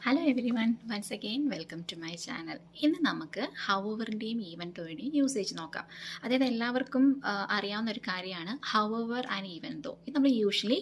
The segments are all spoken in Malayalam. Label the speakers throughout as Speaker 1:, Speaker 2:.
Speaker 1: Hello everyone, once again welcome to my channel. ഇന്ന് നമുക്ക് ഹൗവറിൻ്റെയും ഈവൻ തോയുടെയും യൂസേജ് നോക്കാം. അതായത് എല്ലാവർക്കും അറിയാവുന്ന ഒരു കാര്യമാണ് ഹൗവർ ആൻഡ് ഈവൻ തോ. ഇത് നമ്മൾ യൂഷ്വലി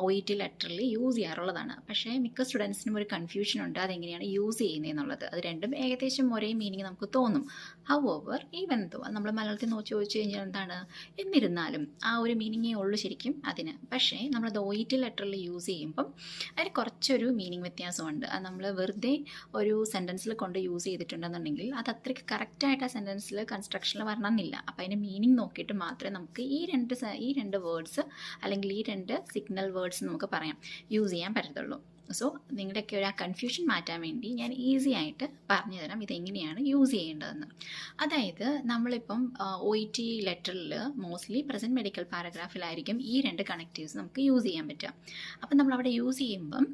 Speaker 1: OET ലെറ്ററിൽ യൂസ് ചെയ്യാറുള്ളതാണ്. പക്ഷേ മിക്ക സ്റ്റുഡൻസിനും ഒരു കൺഫ്യൂഷൻ ഉണ്ട് അതെങ്ങനെയാണ് യൂസ് ചെയ്യുന്നതെന്നുള്ളത്. അത് രണ്ടും ഏകദേശം ഒരേ മീനിങ് നമുക്ക് തോന്നും. ഹൗവർ ഈവൻ തോ അത് നമ്മൾ മലയാളത്തിൽ ചോദിച്ചു കഴിഞ്ഞാൽ എന്താണ്, എന്നിരുന്നാലും ആ ഒരു മീനിങ്ങേ ഉള്ളൂ ശരിക്കും അതിന്. പക്ഷേ നമ്മളത് OET ലെറ്ററിൽ യൂസ് ചെയ്യുമ്പം അതിന് കുറച്ചൊരു മീനിങ് വ്യത്യാസമുണ്ട്. അത് നമ്മൾ വെറുതെ ഒരു സെൻറ്റൻസിൽ കൊണ്ട് യൂസ് ചെയ്തിട്ടുണ്ടെന്നുണ്ടെങ്കിൽ അത് അത്രയ്ക്ക് കറക്റ്റായിട്ട് ആ സെൻറ്റൻസിൽ കൺസ്ട്രക്ഷനിൽ വരണമെന്നില്ല. അപ്പോൾ അതിൻ്റെ മീനിങ് നോക്കിയിട്ട് മാത്രമേ നമുക്ക് ഈ രണ്ട് വേർഡ്സ് അല്ലെങ്കിൽ ഈ രണ്ട് സിഗ്നൽ വേർഡ്സ് നമുക്ക് യൂസ് ചെയ്യാൻ പറ്റത്തുള്ളൂ. സോ നിങ്ങളുടെയൊക്കെ ഒരു ആ കൺഫ്യൂഷൻ മാറ്റാൻ വേണ്ടി ഞാൻ ഈസി ആയിട്ട് പറഞ്ഞു തരാം ഇതെങ്ങനെയാണ് യൂസ് ചെയ്യേണ്ടതെന്ന്. അതായത് നമ്മളിപ്പം OET ലെറ്ററിൽ മോസ്റ്റ്ലി പ്രസൻറ്റ് മെഡിക്കൽ പാരഗ്രാഫിലായിരിക്കും ഈ രണ്ട് കണക്റ്റീവ്സ് നമുക്ക് യൂസ് ചെയ്യാൻ പറ്റുക. അപ്പം നമ്മളവിടെ യൂസ് ചെയ്യുമ്പം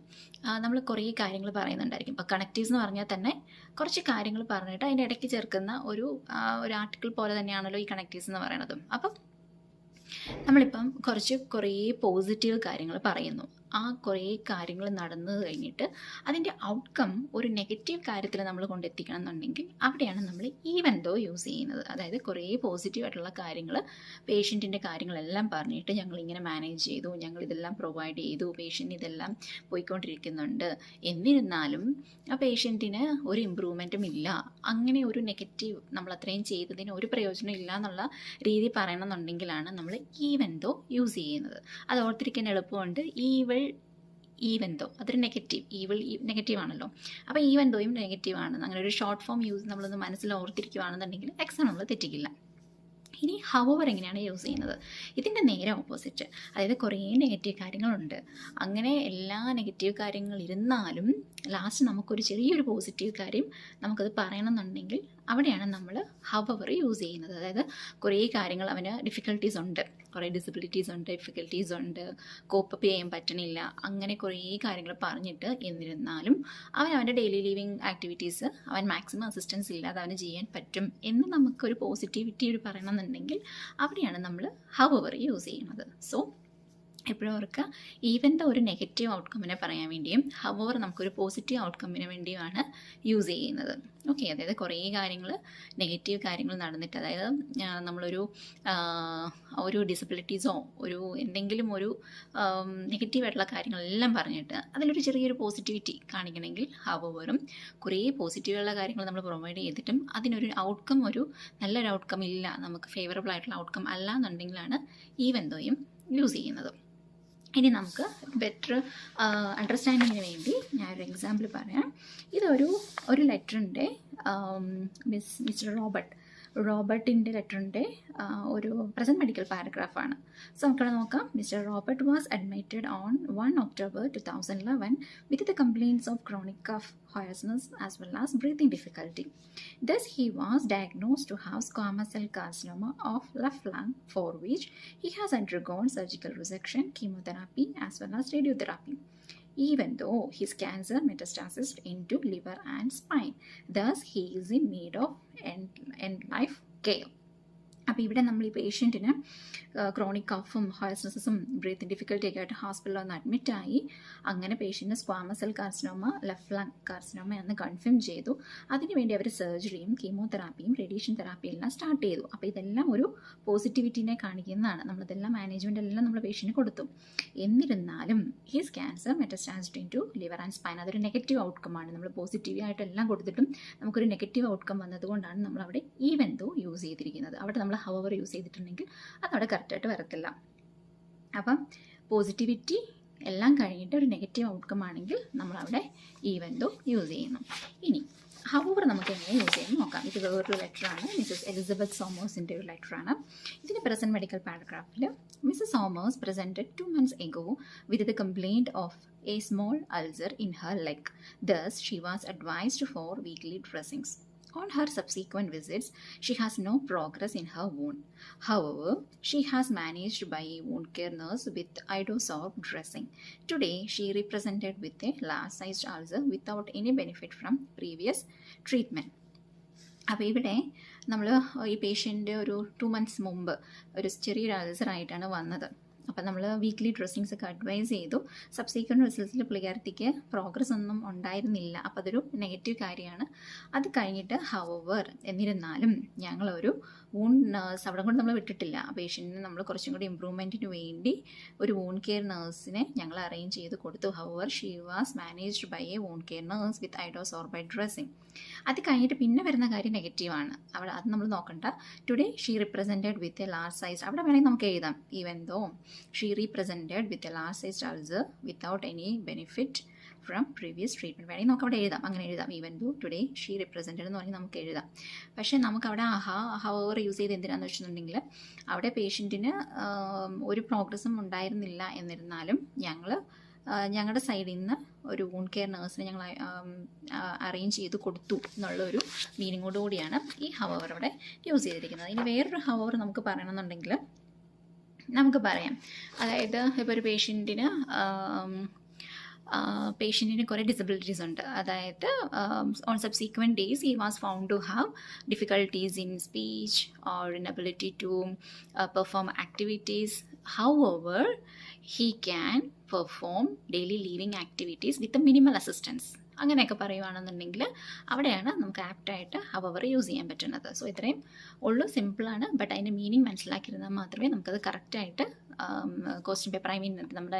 Speaker 1: നമ്മൾ കുറേ കാര്യങ്ങൾ പറയുന്നുണ്ടായിരിക്കും. ഇപ്പോൾ കണക്റ്റീവ്സ് എന്ന് പറഞ്ഞാൽ തന്നെ കുറച്ച് കാര്യങ്ങൾ പറഞ്ഞിട്ട് അതിൻ്റെ ഇടയ്ക്ക് ചേർക്കുന്ന ഒരു ആർട്ടിക്കിൾ പോലെ തന്നെയാണല്ലോ ഈ കണക്റ്റീവ്സ് എന്ന് പറയുന്നതും. അപ്പം നമ്മളിപ്പം കുറേ പോസിറ്റീവ് കാര്യങ്ങൾ പറയുന്നു. ആ കുറേ കാര്യങ്ങൾ നടന്നു കഴിഞ്ഞിട്ട് അതിൻ്റെ ഔട്ട്കം ഒരു നെഗറ്റീവ് കാര്യത്തിൽ നമ്മൾ കൊണ്ടെത്തിക്കണം എന്നുണ്ടെങ്കിൽ അവിടെയാണ് നമ്മൾ ഈവൻ ദോ യൂസ് ചെയ്യുന്നത്. അതായത് കുറേ പോസിറ്റീവായിട്ടുള്ള കാര്യങ്ങൾ, പേഷ്യൻറ്റിൻ്റെ കാര്യങ്ങളെല്ലാം പറഞ്ഞിട്ട് ഞങ്ങളിങ്ങനെ മാനേജ് ചെയ്തു, ഞങ്ങളിതെല്ലാം പ്രൊവൈഡ് ചെയ്തു, പേഷ്യൻ്റ് ഇതെല്ലാം പോയിക്കൊണ്ടിരിക്കുന്നുണ്ട്, എന്നിരുന്നാലും ആ പേഷ്യൻറ്റിന് ഒരു ഇമ്പ്രൂവ്മെൻറ്റും ഇല്ല, അങ്ങനെ ഒരു നെഗറ്റീവ് നമ്മൾ അത്രയും ചെയ്തതിന് ഒരു പ്രയോജനം ഇല്ല എന്നുള്ള രീതി പറയണമെന്നുണ്ടെങ്കിലാണ് നമ്മൾ ഈവൻ ദോ യൂസ് ചെയ്യുന്നത്. അത് ഓർത്തിരിക്കാൻ എളുപ്പമുണ്ട്. ഈവൻ ദോ അതൊരു ഈവിൾ നെഗറ്റീവ് ആണല്ലോ. അപ്പോൾ ഈവൻ ദോയും നെഗറ്റീവ് ആണ്. അങ്ങനെ ഒരു ഷോർട്ട് ഫോം നമ്മളൊന്ന് മനസ്സിൽ ഓർത്തിരിക്കുകയാണെന്നുണ്ടെങ്കിൽ എക്സാം നമ്മൾ തെറ്റിക്കില്ല. ഇനി ഹൗവർ എങ്ങനെയാണ് യൂസ് ചെയ്യുന്നത്? ഇതിൻ്റെ നേരെ ഓപ്പോസിറ്റ്. അതായത് കുറേ നെഗറ്റീവ് കാര്യങ്ങളുണ്ട്. അങ്ങനെ എല്ലാ നെഗറ്റീവ് കാര്യങ്ങൾ ഇരുന്നാലും ലാസ്റ്റ് നമുക്കൊരു ചെറിയൊരു പോസിറ്റീവ് കാര്യം നമുക്കത് പറയണമെന്നുണ്ടെങ്കിൽ അവിടെയാണ് നമ്മൾ ഹൗവർ യൂസ് ചെയ്യുന്നത്. അതായത് കുറേ കാര്യങ്ങൾ അവന് ഡിഫിക്കൽട്ടീസ് ഉണ്ട്, കുറേ ഡിസബിലിറ്റീസ് ഉണ്ട്, ഡിഫിക്കൽട്ടീസ് ഉണ്ട്, കോപ്പ് ചെയ്യാൻ പറ്റണില്ല, അങ്ങനെ കുറേ കാര്യങ്ങൾ പറഞ്ഞിട്ട് എന്നിരുന്നാലും അവൻ്റെ ഡെയിലി ലിവിങ് ആക്ടിവിറ്റീസ് അവൻ മാക്സിമം അസിസ്റ്റൻസ് ഇല്ലാതെ അവന് ചെയ്യാൻ പറ്റും എന്ന് നമുക്കൊരു പോസിറ്റിവിറ്റി പറയണമെന്നുണ്ടെങ്കിൽ അവിടെയാണ് നമ്മൾ ഹൗവർ യൂസ് ചെയ്യുന്നത്. സോ എപ്പോഴും ഓർക്കുക, ഈവൻ ദ ഒരു നെഗറ്റീവ് ഔട്ട്കമ്മിനെ പറയാൻ വേണ്ടിയും ഹൗവർ നമുക്കൊരു പോസിറ്റീവ് ഔട്ട്കമ്മിന് വേണ്ടിയുമാണ് യൂസ് ചെയ്യുന്നത്. ഓക്കെ, അതായത് കുറേ കാര്യങ്ങൾ, നെഗറ്റീവ് കാര്യങ്ങൾ നടന്നിട്ട്, അതായത് ഒരു ഡിസബിലിറ്റീസോ എന്തെങ്കിലും ഒരു നെഗറ്റീവായിട്ടുള്ള കാര്യങ്ങളെല്ലാം പറഞ്ഞിട്ട് അതിലൊരു ചെറിയൊരു പോസിറ്റിവിറ്റി കാണിക്കണമെങ്കിൽ ഹൗവറും, കുറേ പോസിറ്റീവുള്ള കാര്യങ്ങൾ നമ്മൾ പ്രൊവൈഡ് ചെയ്തിട്ടും അതിനൊരു ഔട്ട്കം, ഒരു നല്ലൊരു ഔട്ട്കം ഇല്ല, നമുക്ക് ഫേവറബിൾ ആയിട്ടുള്ള ഔട്ട്കം അല്ല എന്നുണ്ടെങ്കിലാണ് ഈവൻ ദോയും യൂസ് ചെയ്യുന്നത്. ഇനി നമുക്ക് ബെറ്റർ അണ്ടർസ്റ്റാൻഡിങ്ങിന് വേണ്ടി ഞാനൊരു എക്സാമ്പിൾ പറയാം. ഒരു ലെറ്ററിൻ്റെ മിസ്റ്റർ റോബർട്ടിൻ്റെ ലെറ്ററിൻ്റെ ഒരു പ്രസൻറ്റ് മെഡിക്കൽ പാരഗ്രാഫാണ്. സോ നമുക്കവിടെ നോക്കാം. Mister Robert was admitted on 1 October 2011 with the complaints of chronic cough, hoarseness as well as breathing difficulty. Thus he was diagnosed to have squamous cell carcinoma of left lung, for which he has undergone surgical resection, chemotherapy as well as radiotherapy, even though his cancer metastasized into liver and spine. Thus he is in need of end life care. അപ്പോൾ ഇവിടെ നമ്മൾ ഈ പേഷ്യൻറ്റിന് ക്രോണിക് കഫും ഹോഴ്സ്നെസ്സും ബ്രീത്തിങ് ഡിഫിക്കൽറ്റിയൊക്കെ ആയിട്ട് ഹോസ്പിറ്റലിൽ ഒന്ന് അഡ്മിറ്റായി. അങ്ങനെ പേഷ്യൻറ്റിന് squamous cell carcinoma, left lung carcinoma എന്ന് കൺഫേം ചെയ്തു. അതിനുവേണ്ടി അവർ സർജറിയും കീമോതെറാപ്പിയും റേഡിയേഷൻ തെറാപ്പിയും എല്ലാം സ്റ്റാർട്ട് ചെയ്തു. അപ്പോൾ ഇതെല്ലാം ഒരു പോസിറ്റിവിറ്റിനെ കാണിക്കുന്നതാണ്. നമ്മളിതെല്ലാം മാനേജ്മെൻ്റ് എല്ലാം നമ്മൾ പേഷ്യൻറ്റിന് കൊടുത്തു. എന്നിരുന്നാലും his cancer metastasized in to liver and spine, അതൊരു നെഗറ്റീവ് ഔട്ട്കമാണ്. നമ്മൾ പോസിറ്റീവായിട്ടെല്ലാം കൊടുത്തിട്ടും നമുക്കൊരു നെഗറ്റീവ് ഔട്ട്കം വന്നതുകൊണ്ടാണ് നമ്മളവിടെ ഈവൻ ദോ യൂസ് ചെയ്തിരിക്കുന്നത്. അവിടെ നമ്മൾ ഹൗവർ യൂസ് ചെയ്തിട്ടുണ്ടെങ്കിൽ അതവിടെ കറക്റ്റായിട്ട് വരത്തില്ല. അപ്പം പോസിറ്റിവിറ്റി എല്ലാം കഴിഞ്ഞിട്ട് ഒരു നെഗറ്റീവ് ഔട്ട്കം ആണെങ്കിൽ നമ്മളവിടെ ഈവൻ ദോ യൂസ് ചെയ്യുന്നു. ഇനി ഹൗവർ നമുക്ക് എങ്ങനെ യൂസ് ചെയ്യുന്നത് നോക്കാം. ഇത് വേറൊരു ലെറ്ററാണ്, മിസ്സസ് എലിസബത്ത് സോമേഴ്സിൻ്റെ ഒരു ലെറ്ററാണ്. ഇതിൻ്റെ പ്രസൻറ്റ് മെഡിക്കൽ പാരഗ്രാഫിൽ Mrs Somers presented 2 months ago with the complaint of a small ulcer in her leg. Thus she was advised for weekly dressings. On her subsequent visits, she has no progress in her wound. However, she has managed by a wound care nurse with Idosorb dressing. Today, she represented with a large-sized ulcer without any benefit from previous treatment. അപ്പോൾ ഇവിടെ നമ്മൾ ഈ പേഷ്യൻ്റ് ഒരു 2 months മുമ്പ് ഒരു ചെറിയൊരു അൾസറായിട്ടാണ് വന്നത്. അപ്പോൾ നമ്മൾ വീക്ക്ലി ഡ്രസ്സിങ്സ് ഒക്കെ അഡ്വൈസ് ചെയ്തു. സബ്സീക്വൻറ്റ് റിസൾട്ട്സിൽ പുള്ളിക്കാരത്തിക്ക് പ്രോഗ്രസ് ഒന്നും ഉണ്ടായിരുന്നില്ല. അപ്പോൾ അതൊരു നെഗറ്റീവ് കാര്യമാണ്. അത് കഴിഞ്ഞിട്ട് എന്നിരുന്നാലും ഞങ്ങളൊരു വൂണ്ട് നേഴ്സ് അവിടെ കൊണ്ട് നമ്മൾ വിട്ടിട്ടില്ല. പേഷ്യൻറ്റിന് നമ്മൾ കുറച്ചും കൂടി ഇമ്പ്രൂവ്മെൻറ്റിന് വേണ്ടി ഒരു വൂണ്ട് കെയർ നേഴ്സിനെ ഞങ്ങൾ അറേഞ്ച് ചെയ്ത് കൊടുത്തു. She was managed by a wound care nurse with iodosorb dressing. അത് കഴിഞ്ഞിട്ട് പിന്നെ വരുന്ന കാര്യം നെഗറ്റീവാണ്. അവിടെ അത് നമ്മൾ നോക്കണ്ട. Today she represented with a large size. അവിടെ വേണമെങ്കിൽ നമുക്ക് എഴുതാം, even though she represented with a large size ulcer without any benefit from previous treatment. വേണമെങ്കിൽ നമുക്ക് അവിടെ എഴുതാം, അങ്ങനെ എഴുതാം. Even though today she represented എന്ന് പറഞ്ഞാൽ നമുക്ക് എഴുതാം. പക്ഷേ നമുക്കവിടെ ഹവർ യൂസ് ചെയ്ത് എന്തിനാണെന്ന് വെച്ചിട്ടുണ്ടെങ്കിൽ അവിടെ പേഷ്യൻറ്റിന് ഒരു പ്രോഗ്രസ്സും ഉണ്ടായിരുന്നില്ല. എന്നിരുന്നാലും ഞങ്ങളുടെ സൈഡിൽ നിന്ന് ഒരു വൂണ്ട് കെയർ നേഴ്സിനെ ഞങ്ങൾ അറേഞ്ച് ചെയ്ത് കൊടുത്തു എന്നുള്ളൊരു മീനിങ്ങോടുകൂടിയാണ് ഈ ഹവർ അവിടെ യൂസ് ചെയ്തിരിക്കുന്നത്. ഇനി വേറൊരു ഹവർ നമുക്ക് പറയണമെന്നുണ്ടെങ്കിൽ നമുക്ക് പറയാം. അതായത് ഇപ്പോൾ ഒരു പേഷ്യൻറ്റിന് കുറേ ഡിസബിലിറ്റീസ് ഉണ്ട്. അതായത് on subsequent days he was found to have difficulties in speech or inability to perform activities. However he can perform daily living activities with minimal assistance. അങ്ങനെയൊക്കെ പറയുകയാണെന്നുണ്ടെങ്കിൽ അവിടെയാണ് നമുക്ക് ആപ്റ്റായിട്ട് ഹവർ യൂസ് ചെയ്യാൻ പറ്റുന്നത്. സോ ഇത്രയും ഉള്ളൂ, സിമ്പിളാണ്. ബട്ട് അതിൻ്റെ മീനിങ് മനസ്സിലാക്കിയിരുന്നാൽ മാത്രമേ നമുക്കത് കറക്റ്റായിട്ട് ക്വസ്റ്റ്യൻ പേപ്പർ നമ്മുടെ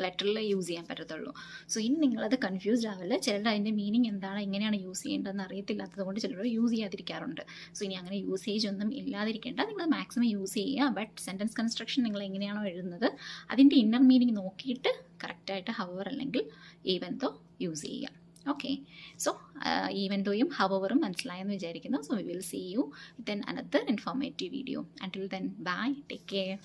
Speaker 1: ലെറ്ററിൽ യൂസ് ചെയ്യാൻ പറ്റത്തുള്ളൂ. സോ ഇനി നിങ്ങളത് കൺഫ്യൂസ്ഡ് ആവില്ല. ചിലർ അതിൻ്റെ മീനിങ് എന്താണ്, എങ്ങനെയാണ് യൂസ് ചെയ്യേണ്ടതെന്ന് അറിയത്തില്ലാത്തത് കൊണ്ട് ചിലർ യൂസ് ചെയ്യാതിരിക്കാറുണ്ട്. സോ ഇനി അങ്ങനെ യൂസേജ് ഒന്നും ഇല്ലാതിരിക്കേണ്ട, നിങ്ങൾ മാക്സിമം യൂസ് ചെയ്യുക. ബട്ട് സെൻറ്റൻസ് കൺസ്ട്രക്ഷൻ നിങ്ങൾ എങ്ങനെയാണോ എഴുതുന്നത് അതിൻ്റെ ഇന്നർ മീനിങ് നോക്കിയിട്ട് കറക്റ്റായിട്ട് ഹവർ അല്ലെങ്കിൽ ഈവൻ ദോ യൂസ് ചെയ്യുക. ഓക്കെ, സോ ഈവൻ ദോയും ഹവറും മനസ്സിലായെന്ന് വിചാരിക്കുന്നു. So we will see you with another informative video. Until then bye, take care.